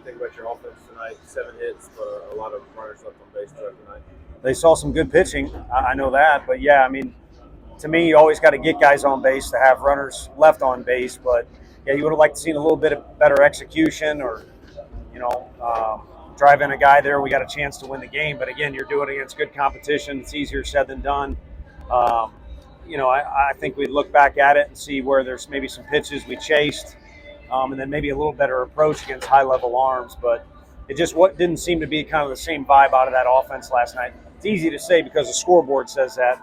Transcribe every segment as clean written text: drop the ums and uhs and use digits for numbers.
you think about your offense tonight? 7 hits, but a lot of runners left on base throughout the night. They saw some good pitching. I know that, but yeah, I mean, to me, you always got to get guys on base to have runners left on base. But yeah, you would have liked to see a little bit of better execution, or you know, drive in a guy there. We got a chance to win the game, but again, you're doing it against good competition. It's easier said than done. Um, I think we'd look back at it and see where there's maybe some pitches we chased, and then maybe a little better approach against high-level arms. But it just didn't seem to be kind of the same vibe out of that offense last night. It's easy to say because the scoreboard says that.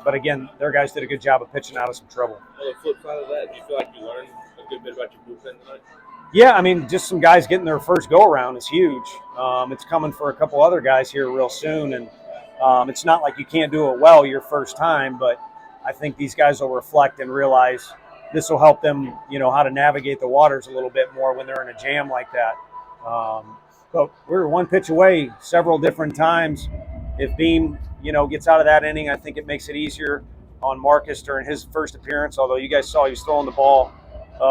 But again, their guys did a good job of pitching out of some trouble. On the flip side of that, do you feel like you learned a good bit about your bullpen tonight? Yeah, I mean, just some guys getting their first go-around is huge. It's coming for a couple other guys here real soon, and it's not like you can't do it well your first time, but I think these guys will reflect and realize this will help them, how to navigate the waters a little bit more when they're in a jam like that. But we were one pitch away several different times. If Beam, gets out of that inning, I think it makes it easier on Marcus during his first appearance, although you guys saw he was throwing the ball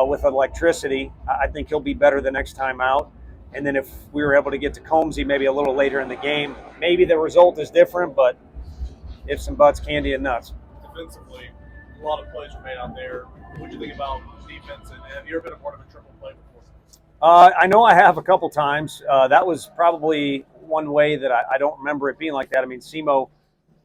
with electricity. I think he'll be better the next time out. And then if we were able to get to Combsy maybe a little later in the game, maybe the result is different, but if some butts, candy, and nuts. Defensively, a lot of plays were made out there. What do you think about defense, and have you ever been a part of a triple play before? I know I have a couple times. That was probably one way that I don't remember it being like that. I mean, Simo,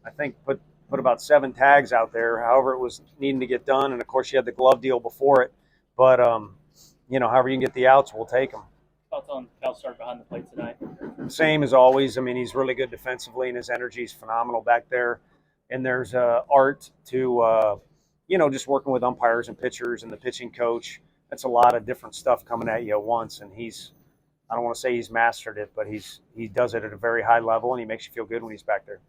I think, put about 7 tags out there, however it was needing to get done. And, of course, you had the glove deal before it. But, however you can get the outs, we'll take them. Thoughts on Cal's start behind the plate tonight? Same as always. I mean, he's really good defensively, and his energy is phenomenal back there. And there's art to, just working with umpires and pitchers and the pitching coach. That's a lot of different stuff coming at you at once. And I don't want to say he's mastered it, but he does it at a very high level, and he makes you feel good when he's back there.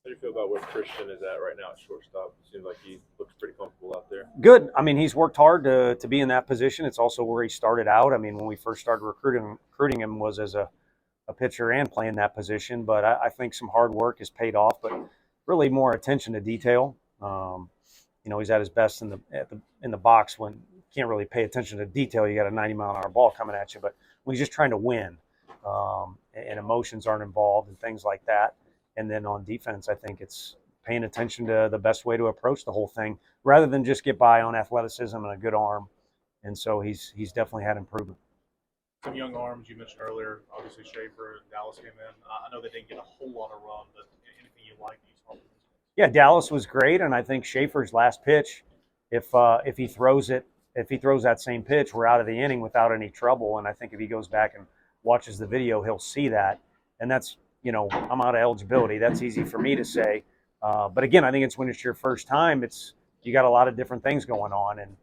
How do you feel about where Christian is at right now at shortstop? It seems like he looks pretty comfortable out there. Good. I mean, he's worked hard to be in that position. It's also where he started out. I mean, when we first started recruiting him was as a pitcher and playing that position. But I think some hard work has paid off, but really more attention to detail. He's at his best in the box when you can't really pay attention to detail. You got a 90-mile-an-hour ball coming at you. But when he's just trying to win, and emotions aren't involved and things like that. And then on defense, I think it's paying attention to the best way to approach the whole thing rather than just get by on athleticism and a good arm. And so he's definitely had improvement. Some young arms you mentioned earlier. Obviously, Schaefer and Dallas came in. I know they didn't get a whole lot of run, but anything you like you saw? Yeah, Dallas was great, and I think Schaefer's last pitch, if he throws that same pitch, we're out of the inning without any trouble. And I think if he goes back and watches the video, he'll see that. And that's, I'm out of eligibility. That's easy for me to say. But again, I think it's when it's your first time, you got a lot of different things going on. And,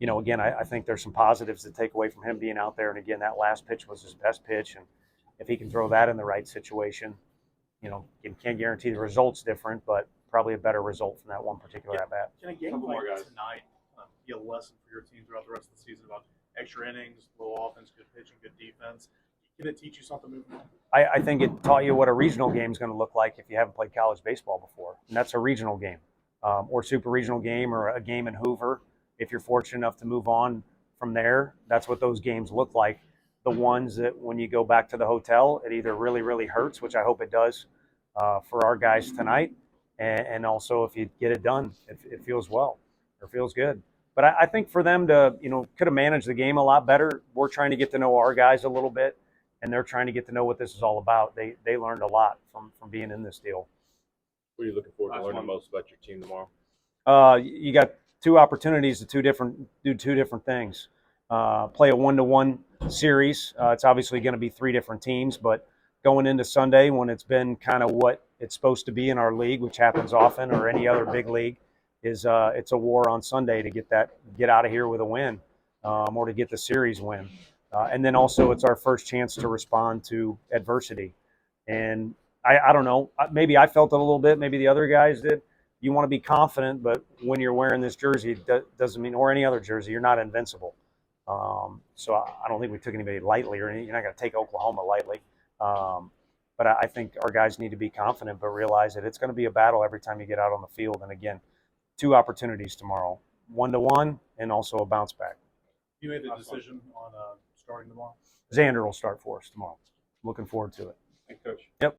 again, I think there's some positives to take away from him being out there. And again, that last pitch was his best pitch. And if he can throw that in the right situation, you can't guarantee the result's different, but probably a better result from that one particular at-bat. Can a game like tonight be a lesson for your team throughout the rest of the season about extra innings, low offense, good pitching, good defense? Can it teach you something moving on? I think it taught you what a regional game is going to look like if you haven't played college baseball before. And that's a regional game, or super regional game, or a game in Hoover. If you're fortunate enough to move on from there, that's what those games look like. The ones that when you go back to the hotel, it either really, really hurts, which I hope it does for our guys tonight. And also if you get it done, it feels well or feels good. But I think for them to, could have managed the game a lot better. We're trying to get to know our guys a little bit, and they're trying to get to know what this is all about. They learned a lot from being in this deal. What are you looking forward to learning most about your team tomorrow? You got 2 opportunities to do 2 different things. Play a 1-to-1 series. It's obviously going to be 3 different teams, but going into Sunday when it's been kind of what it's supposed to be in our league, which happens often, or any other big league, is it's a war on Sunday to get out of here with a win, or to get the series win. And then also it's our first chance to respond to adversity. And I don't know, maybe I felt it a little bit, maybe the other guys did. You want to be confident, but when you're wearing this jersey, doesn't mean, or any other jersey, you're not invincible. So I don't think we took anybody lightly, or you're not going to take Oklahoma lightly. But I think our guys need to be confident, but realize that it's going to be a battle every time you get out on the field. And again, 2 opportunities tomorrow, 1-to-1 and also a bounce back. You made the decision on starting tomorrow? Xander will start for us tomorrow. Looking forward to it. Thanks, Coach. Yep.